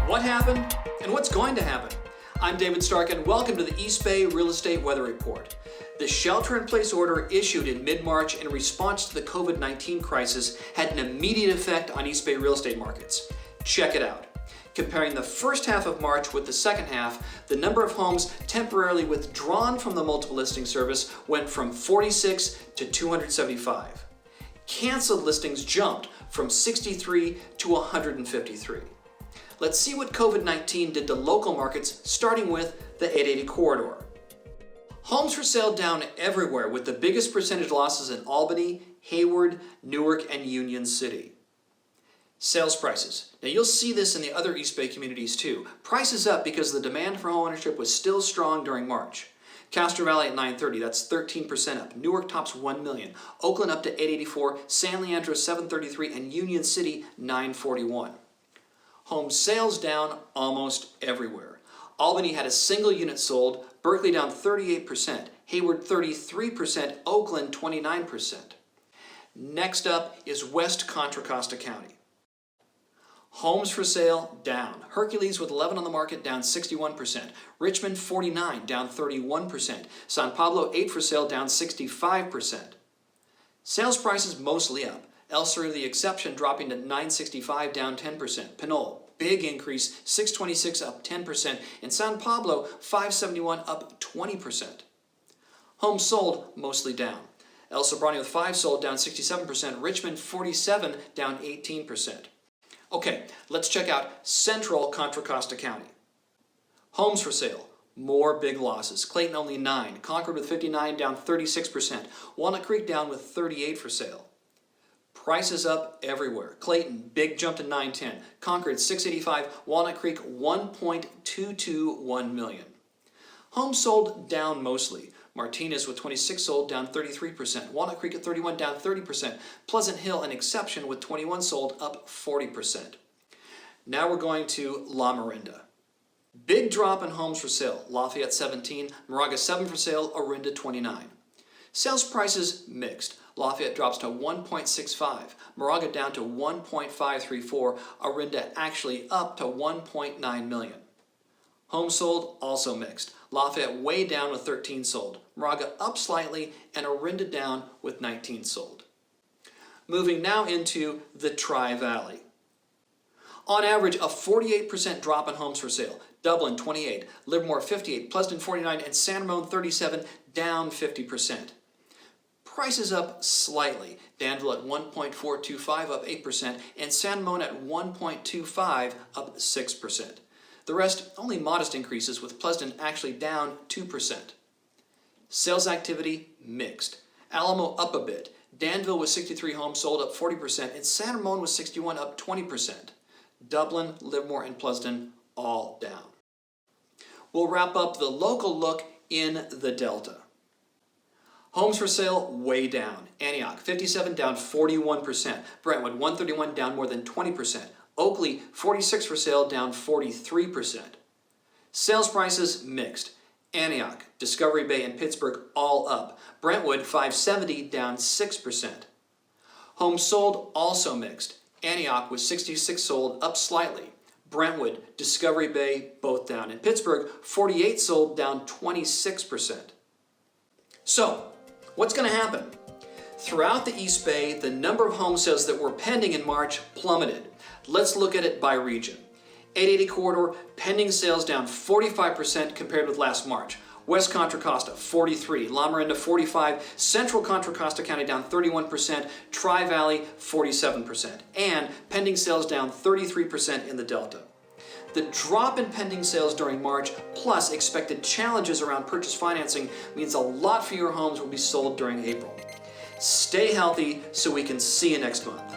What happened and what's going to happen? I'm David Stark and welcome to the East Bay Real Estate Weather Report. The shelter-in-place order issued in mid-March in response to the COVID-19 crisis had an immediate effect on East Bay real estate markets. Check it out. Comparing the first half of March with the second half, the number of homes temporarily withdrawn from the multiple listing service went from 46 to 275. Canceled listings jumped from 63 to 153. Let's see what COVID-19 did to local markets, starting with the 880 corridor. Homes for sale down everywhere, with the biggest percentage losses in Albany, Hayward, Newark, and Union City. Sales prices. Now you'll see this in the other East Bay communities too. Prices up because the demand for homeownership was still strong during March. Castro Valley at 930, that's 13% up. Newark tops 1 million. Oakland up to 884, San Leandro 733, and Union City 941. Home sales down almost everywhere. Albany had a single unit sold, Berkeley down 38%, Hayward 33%, Oakland 29%. Next up is West Contra Costa County. Homes for sale down. Hercules with 11 on the market down 61%. Richmond 49 down 31%. San Pablo 8 for sale down 65%. Sales prices mostly up. El Cerrito the exception dropping to 965 down 10%. Pinole, big increase, 626 up 10%. And San Pablo 571 up 20%. Homes sold mostly down. El Sobrante with 5 sold down 67%. Richmond 47 down 18%. Okay, let's check out Central Contra Costa County. Homes for sale, more big losses. Clayton only 9, Concord with 59 down 36%, Walnut Creek down with 38 for sale. Prices up everywhere. Clayton, big jump to 910, Concord 685, Walnut Creek 1.221 million. Homes sold down mostly. Martinez with 26 sold down 33%, Walnut Creek at 31 down 30%, Pleasant Hill an exception with 21 sold up 40%. Now we're going to LAMORINDA. Big drop in homes for sale. Lafayette 17, Moraga 7 for sale, Orinda 29. Sales prices mixed. Lafayette drops to 1.65, Moraga down to 1.534, Orinda actually up to 1.9 million. Homes sold also mixed. Lafayette way down with 13 sold, Moraga up slightly, and Orinda down with 19 sold. Moving now into the Tri-Valley. On average, a 48% drop in homes for sale. Dublin 28, Livermore 58, Pleasant 49, and San Ramon 37 down 50%. Prices up slightly. Danville at 1.425 up 8%, and San Ramon at 1.25 up 6%. The rest, only modest increases, with Pleasant actually down 2%. Sales activity mixed. Alamo up a bit. Danville with 63 homes sold up 40%, and San Ramon with 61 up 20%. Dublin, Livermore, and Pleasant all down. We'll wrap up the local look in the Delta. Homes for sale way down. Antioch 57 down 41%. Brentwood 131 down more than 20%. Oakley 46 for sale down 43%. Sales prices mixed. Antioch, Discovery Bay, and Pittsburgh all up. Brentwood 570 down 6%. Homes sold also mixed. Antioch with 66 sold up slightly. Brentwood, Discovery Bay both down. In Pittsburgh 48 sold down 26%. So, what's going to happen? Throughout the East Bay, the number of home sales that were pending in March plummeted. Let's look at it by region. 880 corridor, pending sales down 45% compared with last March. West Contra Costa, 43. LAMORINDA, 45. Central Contra Costa County down 31%. Tri-Valley, 47%. And pending sales down 33% in the Delta. The drop in pending sales during March, plus expected challenges around purchase financing, means a lot fewer homes will be sold during April. Stay healthy so we can see you next month.